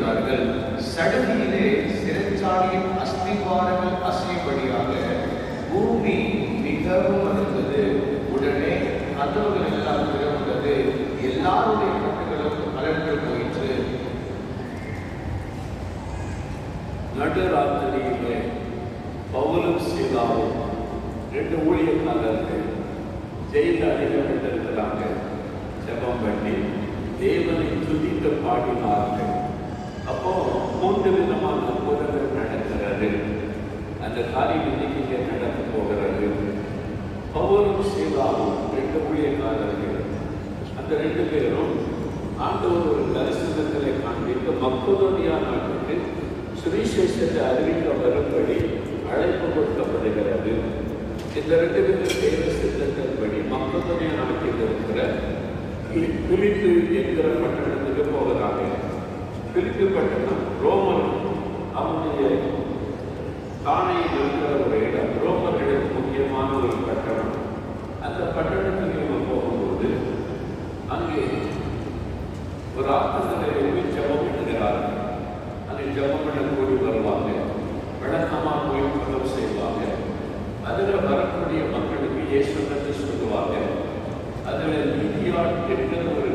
சொல்கிறார்கள், சடுதியிலே சிறைச்சாலையின் அஸ்திவாரங்கள் அசையும்படியாக பூமி மிகவும் அழுந்தது. உடனே கதவுகள் எல்லாம் திறந்தது, எல்லாருடைய கட்டுகளும் அகன்று போயிற்று. நடுராத்திரியிலே பவுலும் சீலாவும் 2 ஊழியக்காரர்கள் ஜெயில அடைக்கப்பட்டிருக்கிறாங்க. ஜெபம் பண்ணி தேவனை துதித்து பாடினார்கள். அப்போ 3 விதமான அற்புதங்கள் நடக்கிறது. அந்த காரியம் இன்னைக்கு இங்கே நடக்க போகிறது. பவுலும் சீலாவும் 2 ஊழியக்காரர்கள், அந்த 2 பேரும் ஆண்டவர் ஒரு தரிசனத்திலே காண்பித்து மக்கதோனியா நாட்டுக்கு சுவிசேஷத்தை அறிவிக்க வரும்படி அழைப்பு கொடுக்கப்படுகிறது. இந்த 2 பேரும் தேவ சித்தத்தின்படி மக்கதோனியா நாட்டில் இருக்கிற பிலிப்பு என்கிற பட்டணத்துக்கு போகிறாங்க. பிலிப்பு பட்டணம் ரோமன் அவனுடைய தானையில் இருக்கிற ஒரு இடம், ரோமர்களுக்கு முக்கியமான ஒரு பட்டணம். அந்த பட்டணத்துக்கு இவங்க போகும்போது அங்கே ஒரு ஆத்மநிலையை ஜபம் பண்ணுகிறார்கள். அங்கே ஜபம் பண்ண கூடி வருவாங்க, வழக்கமாக போய் ஜபம் செய்வாங்க. அதில் வரக்கூடிய மக்களுக்கு இயேசுவை சொல்லுவாங்க. அதில் நீதியால் என்கிற ஒரு